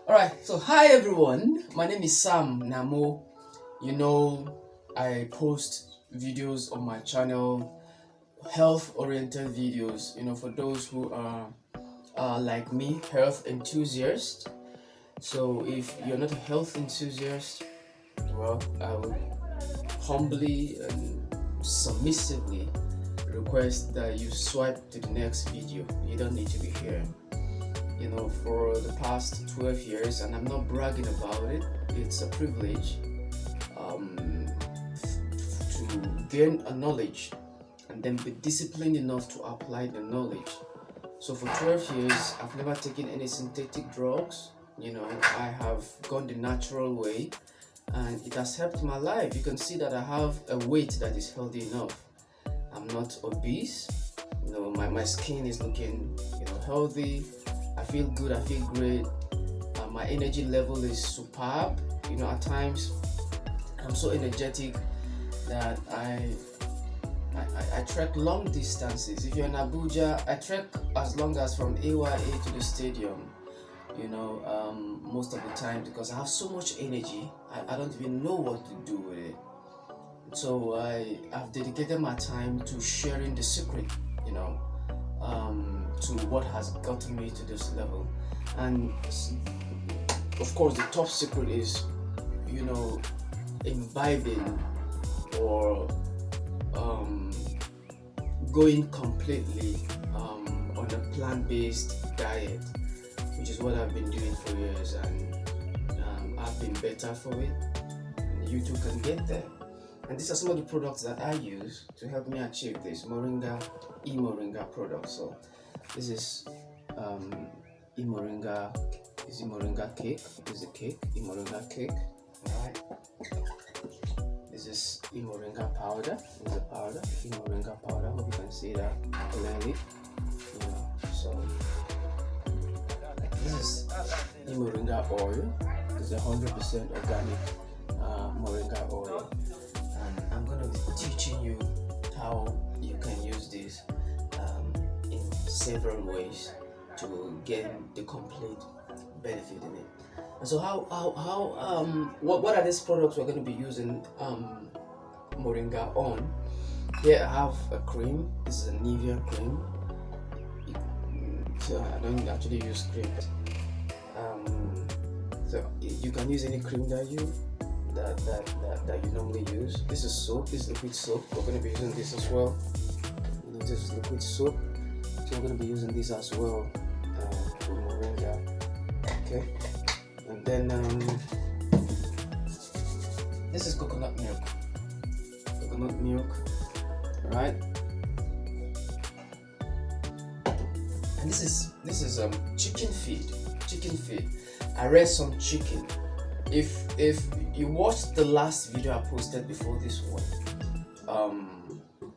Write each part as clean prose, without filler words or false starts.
Alright, so hi everyone, my name is Sam Namo. You know, I post videos on my channel, health oriented videos, for those who are like me, health enthusiasts. So if you're not a health enthusiast, well, I would humbly and submissively request that you swipe to the next video. You don't need to be here. For the past 12 years, and I'm not bragging about it, it's a privilege to gain a knowledge and then be disciplined enough to apply the knowledge. So for 12 years, I've never taken any synthetic drugs. I have gone the natural way, and it has helped my life. You can see that I have a weight that is healthy enough. I'm not obese. My skin is looking healthy. I feel good, I feel great. My energy level is superb. At times I'm so energetic that I trek long distances. If you're in Abuja, I trek as long as from AYA to the stadium, most of the time, because I have so much energy. I don't even know what to do with it. So I've dedicated my time to sharing the secret, to what has gotten me to this level. And of course, the top secret is, imbibing or going completely on a plant-based diet, which is what I've been doing for years, and I've been better for it. And you too can get there. And these are some of the products that I use to help me achieve this E-Moringa product. So this is E-Moringa Cake. This is a cake, E-Moringa Cake. Alright. This is E-Moringa powder. This is a powder, E-Moringa powder. Hope you can see that clearly. So this is E-Moringa oil. This is 100% organic moringa oil. And I'm going to be teaching you how you can use this in several ways to get the complete benefit in it. And so what are these products we're going to be using moringa on? Here I have a cream. This is a Nivea cream. So I don't actually use cream. So you can use any cream that you normally use. This is soap. This is liquid soap. We're going to be using this as well. This is liquid soap, so we're going to be using this as well for moringa. Okay, and then this is coconut milk. Right? And this is chicken feed. I raised some chicken. If you watched the last video I posted before this one,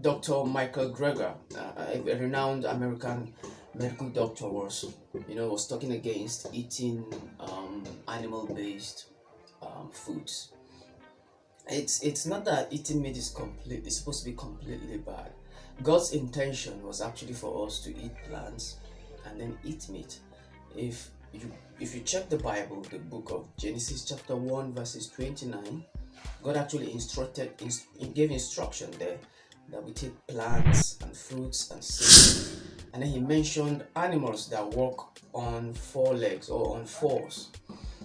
Dr. Michael Greger, a renowned American medical doctor, was talking against eating animal-based foods. It's not that eating meat is supposed to be completely bad. God's intention was actually for us to eat plants and then eat meat. If you check the Bible, the book of Genesis chapter 1 verses 29, God actually gave instruction there that we take plants and fruits and seeds. And then he mentioned animals that walk on four legs or on fours.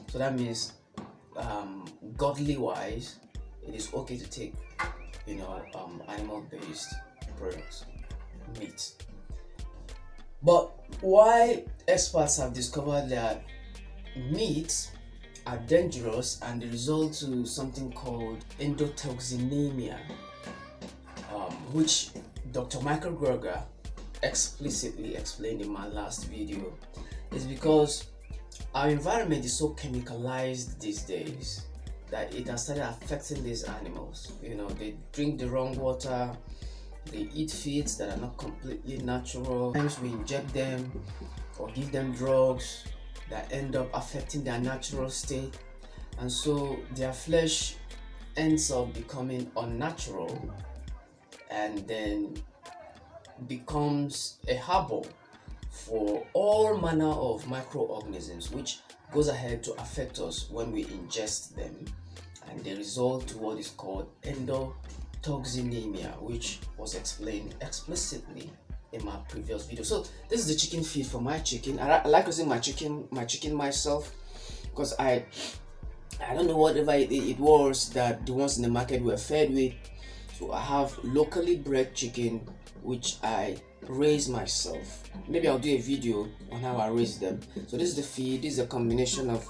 So that means godly wise, it is okay to take animal-based products, meat. But why experts have discovered that meats are dangerous and they result to something called endotoxinemia, which Dr. Michael Greger explicitly explained in my last video, is because our environment is so chemicalized these days that it has started affecting these animals. They drink the wrong water, they eat feeds that are not completely natural. Sometimes we inject them or give them drugs that end up affecting their natural state, and so their flesh ends up becoming unnatural and then becomes a harbor for all manner of microorganisms which goes ahead to affect us when we ingest them, and they result to what is called endotoxinemia, which was explained explicitly in my previous video. So this is the chicken feed for my chicken. I like using my chicken myself, because I don't know whatever it was that the ones in the market were fed with. So I have locally bred chicken which I raise myself. Maybe I'll do a video on how I raise them. So this is the feed. This is a combination of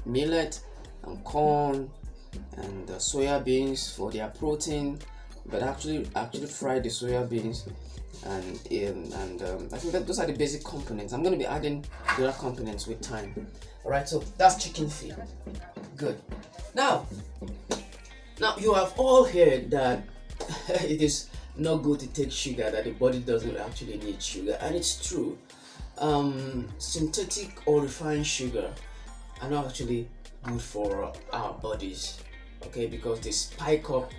millet and corn and soya beans for their protein, but actually fry the soya beans, and I think that those are the basic components. I'm going to be adding the other components with time. All right, so that's chicken feed. Good. Now you have all heard that it is not good to take sugar, that the body doesn't actually need sugar, and it's true. Synthetic or refined sugar are not actually good for our bodies, okay, because they spike up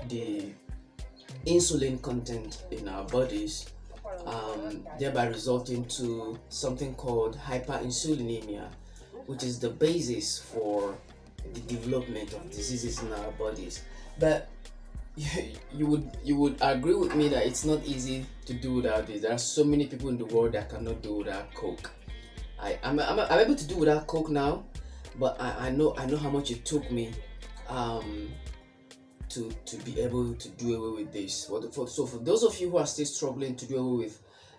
the insulin content in our bodies, thereby resulting to something called hyperinsulinemia, which is the basis for the development of diseases in our bodies. But you would agree with me that it's not easy to do without this. There are so many people in the world that cannot do without Coke. I'm able to do without Coke now, but I know how much it took me to be able to do away with this. So for those of you who are still struggling to do away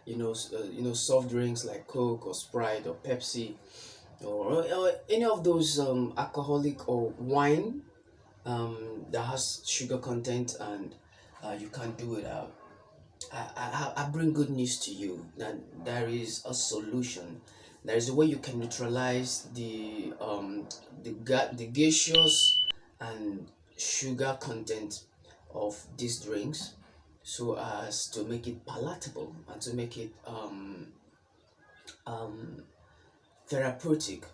with soft drinks like Coke or Sprite or Pepsi or any of those alcoholic or wine that has sugar content, and you can't do without, I bring good news to you that there is a solution. There is a way you can neutralize the gaseous and sugar content of these drinks, so as to make it palatable and to make it therapeutic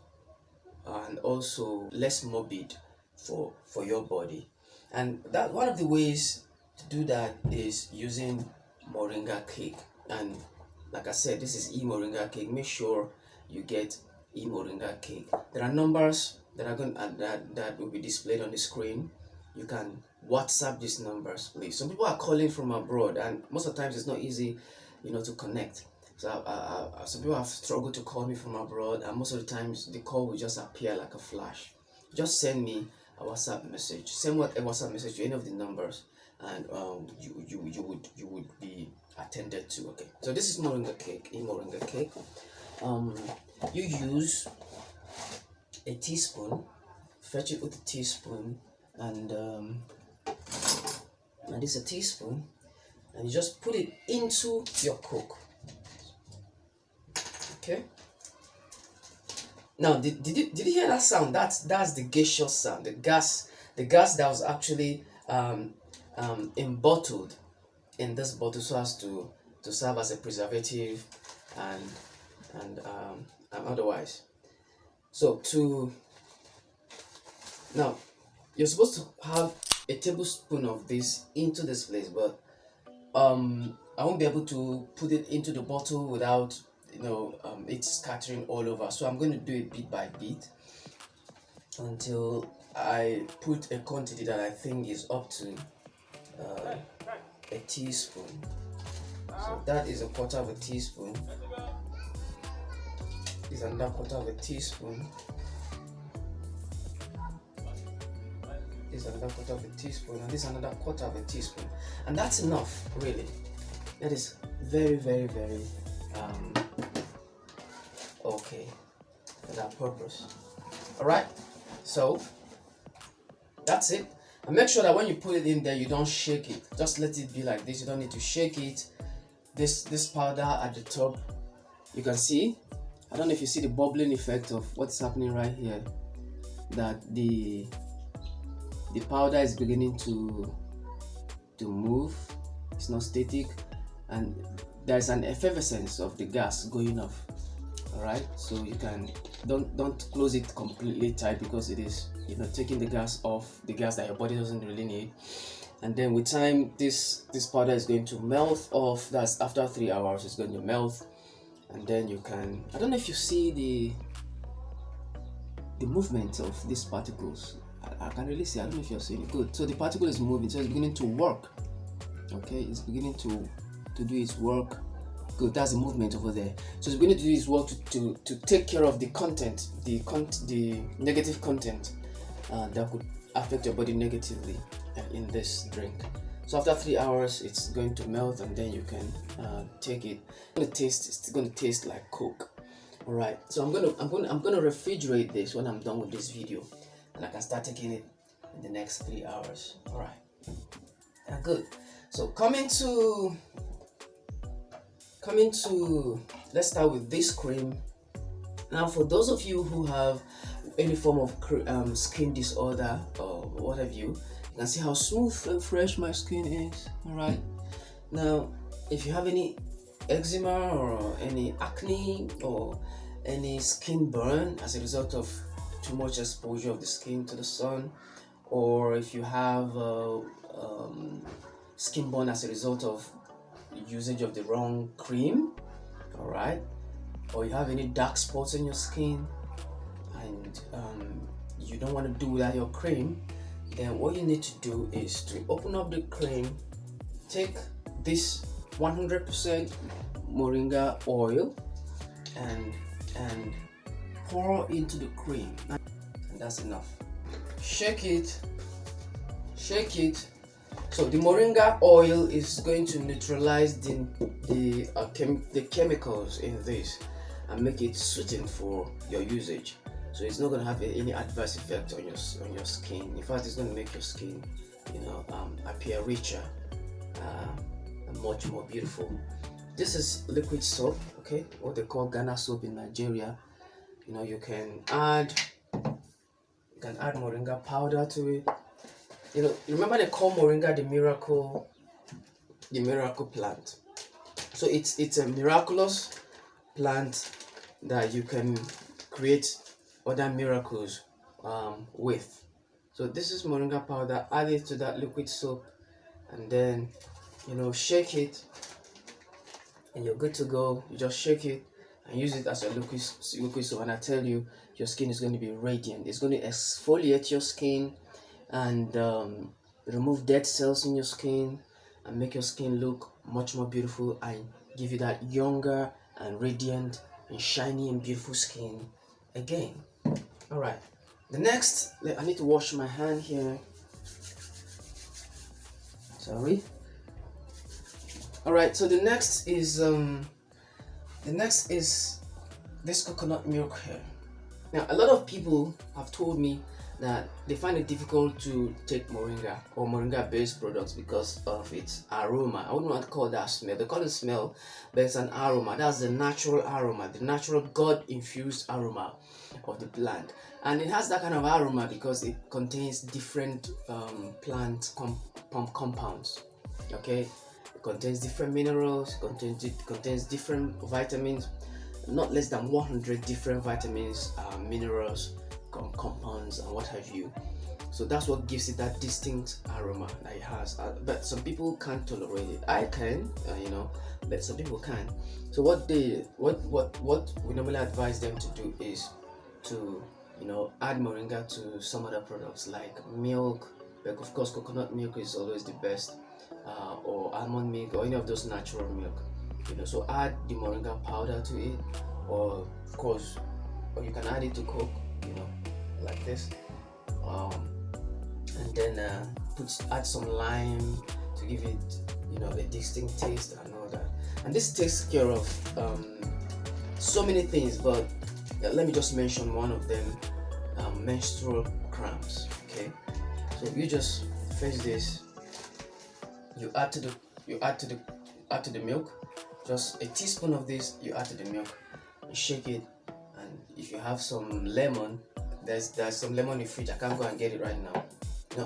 and also less morbid for your body. And that one of the ways to do that is using Moringa Cake. And like I said, this is EMoringa Cake. Make sure you get EMoringa Cake. There are numbers that are that will be displayed on the screen. You can WhatsApp these numbers, please. Some people are calling from abroad, and most of the times it's not easy, to connect. So some people have struggled to call me from abroad, and most of the times the call will just appear like a flash. Just send me a WhatsApp message. Send a WhatsApp message to any of the numbers, and you would be attended to. Okay. So this is Moringa Cake, EMoringa Cake. You use a teaspoon. Fetch it with a teaspoon, and this is a teaspoon, and you just put it into your Coke. Okay. Now, did you hear that sound? That's the gaseous sound. The gas that was actually embottled in this bottle so as to serve as a preservative and otherwise. So now you're supposed to have a tablespoon of this into this place, but I won't be able to put it into the bottle without it's scattering all over. So I'm going to do it bit by bit until I put a quantity that I think is up to a teaspoon. So that is a quarter of a teaspoon. This is another quarter of a teaspoon. This is another quarter of a teaspoon, and this is another quarter of a teaspoon, and that's enough, really. That is very, very, very okay for that purpose. All right, so that's it. And make sure that when you put it in there, you don't shake it. Just let it be like this. You don't need to shake it. This powder at the top, you can see. I don't know if you see the bubbling effect of what's happening right here. That the powder is beginning to move. It's not static, and there's an effervescence of the gas going off. All right, so you can don't close it completely tight, because it is taking the gas off, the gas that your body doesn't really need. And then with time, this powder is going to melt off. That's after 3 hours, it's going to melt, and then you can, I don't know if you see the movement of these particles. I can really see, I don't know if you're seeing it. Good. So the particle is moving, so it's beginning to work. Okay, it's beginning to do its work. Good, that's the movement over there. So it's beginning to do its work to take care of the content, the negative content that could affect your body negatively in this drink. So after 3 hours, it's going to melt, and then you can take it. It's going to taste like Coke. All right. So I'm gonna refrigerate this when I'm done with this video, and I can start taking it in the next 3 hours. All right. Good. So coming to let's start with this cream. Now, for those of you who have any form of skin disorder or what have you, you can see how smooth and fresh my skin is. All right. Now, if you have any eczema or any acne or any skin burn as a result of too much exposure of the skin to the sun, or if you have skin burn as a result of usage of the wrong cream, all right, or you have any dark spots in your skin and you don't want to do without your cream, then what you need to do is to open up the cream, take this 100% moringa oil and pour into the cream, and that's enough. Shake it. So the moringa oil is going to neutralize the chemicals in this and make it suiting for your usage. So it's not going to have any adverse effect on your skin. In fact, it's going to make your skin, appear richer and much more beautiful. This is liquid soap, okay, what they call Ghana soap in Nigeria. You can add moringa powder to it. Remember they call moringa the miracle plant. So it's a miraculous plant that you can create other miracles with. So this is moringa powder. Add it to that liquid soap, and then shake it, and you're good to go. You just shake it and use it as a liquid soap, and I tell you, your skin is going to be radiant. It's going to exfoliate your skin and remove dead cells in your skin and make your skin look much more beautiful and give you that younger and radiant and shiny and beautiful skin again. All right, the next, I need to wash my hand here. Sorry. All right, so the next is this coconut milk here. Now, a lot of people have told me that they find it difficult to take moringa or moringa based products because of its aroma. I wouldn't want to call that smell. They call it smell, but it's an aroma. That's the natural aroma, the natural God infused aroma of the plant. And it has that kind of aroma because it contains different plant compounds. Okay, it contains different minerals, it contains different vitamins, not less than 100 different vitamins, minerals, compounds, and what have you. So that's what gives it that distinct aroma that it has. But some people can't tolerate it. I can, but some people can. So what we normally advise them to do is to add moringa to some other products like milk. But of course, coconut milk is always the best, or almond milk, or any of those natural milk. So add the moringa powder to it, or of course, or you can add it to Coke, like this, and then add some lime to give it, a distinct taste and all that. And this takes care of so many things, but let me just mention one of them: menstrual cramps. Okay, so you just fetch this, you add to the milk. Just a teaspoon of this, you add to the milk, you shake it, and if you have some lemon, there's some lemon in the fridge. I can't go and get it right now.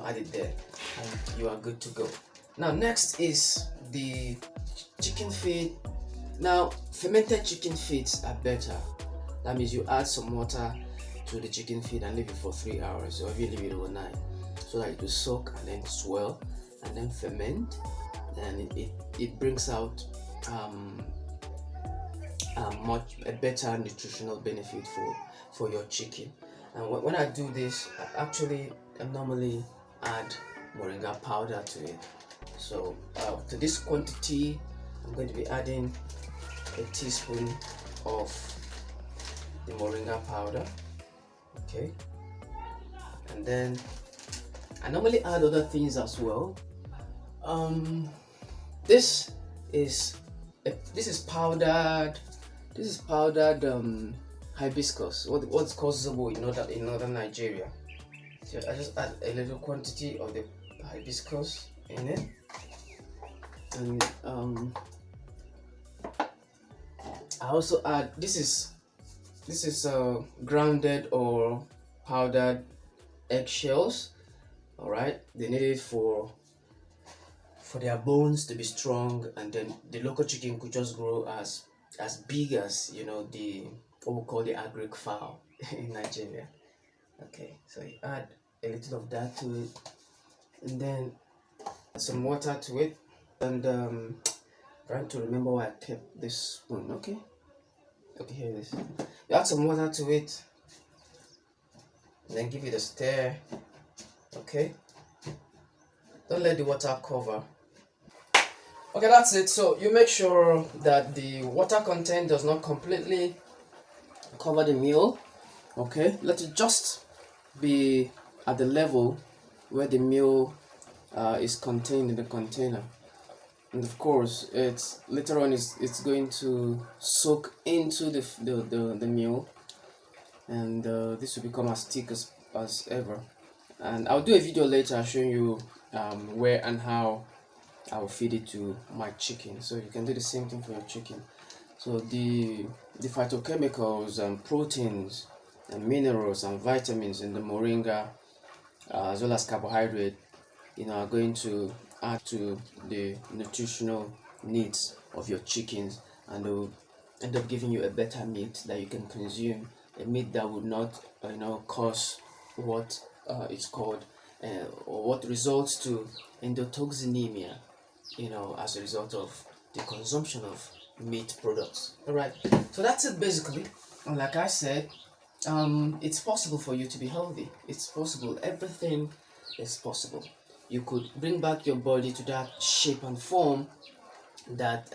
Add it there, and you are good to go. Now, next is the chicken feet. Now, fermented chicken feet are better. That means you add some water to the chicken feet and leave it for 3 hours, or even leave it overnight, so that it will soak and then swell and then ferment, and it brings out a better nutritional benefit for your chicken. And when I do this, I normally add moringa powder to it. So to this quantity, I'm going to be adding a teaspoon of the moringa powder. Okay, and then I normally add other things as well. This is powdered. This is powdered hibiscus. What's called zobo in northern Nigeria. So I just add a little quantity of the hibiscus in it, and I also add this is grounded or powdered eggshells. All right, they need it for their bones to be strong, and then the local chicken could just grow as big as the what we call the agric fowl in Nigeria. Okay, so you add a little of that to it, and then some water to it, and trying to remember why I kept this spoon. Okay, here it is. You add some water to it, and then give it a stir. Okay, don't let the water cover. Okay, that's it. So you make sure that the water content does not completely cover the meal. Okay, let it just be at the level where the meal is contained in the container, and of course it's later on it's going to soak into the meal, and this will become as thick as ever. And I'll do a video later showing you where and how I will feed it to my chicken, so you can do the same thing for your chicken. So the phytochemicals and proteins and minerals and vitamins in the moringa, as well as carbohydrate, are going to add to the nutritional needs of your chickens, and they will end up giving you a better meat that you can consume, a meat that would not cause what it's called or what results to endotoxinemia, as a result of the consumption of meat products. All right, so that's it basically. And like I said, it's possible for you to be healthy. It's possible. Everything is possible. You could bring back your body to that shape and form that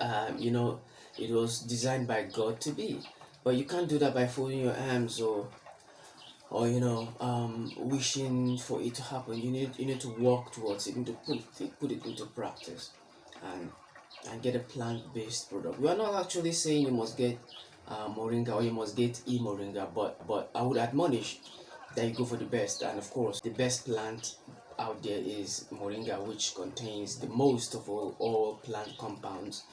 it was designed by God to be. But you can't do that by folding your arms or wishing for it to happen. You need to work towards it. You need to put it into practice and get a plant-based product. We are not actually saying you must get moringa or you must get E-Moringa, but I would admonish that you go for the best. And of course, the best plant out there is moringa, which contains the most of all plant compounds.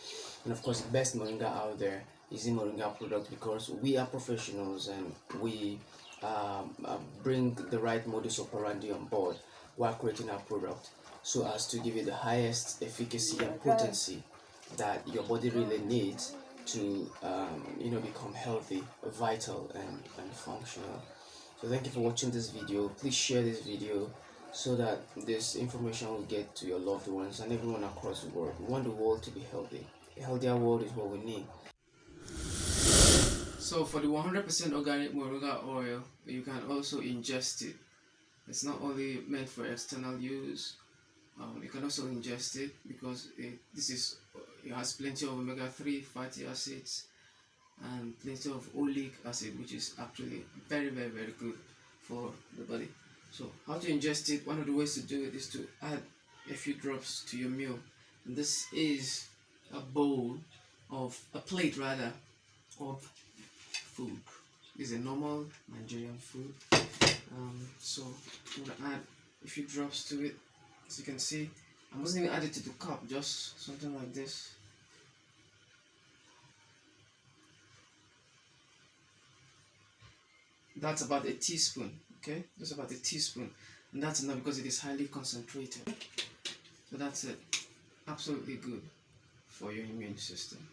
And of course, the best moringa out there is E-Moringa product, because we are professionals and we bring the right modus operandi on board while creating our product, so as to give you the highest efficacy and potency that your body really needs to become healthy, vital, and functional. So thank you for watching this video. Please share this video so that this information will get to your loved ones and everyone across the world. We want the world to be healthy. A healthier world is what we need. So for the 100% organic moringa oil, you can also ingest it. It's not only meant for external use. You can also ingest it because it has plenty of omega-3 fatty acids and plenty of oleic acid, which is actually very, very, very good for the body. So how to ingest it? One of the ways to do it is to add a few drops to your meal. And this is a plate rather of food. This is a normal Nigerian food. So I'm gonna add a few drops to it. As you can see, I wasn't even add it to the cup, just something like this. That's about a teaspoon, okay? That's about a teaspoon. And that's enough because it is highly concentrated. So that's it. Absolutely good for your immune system.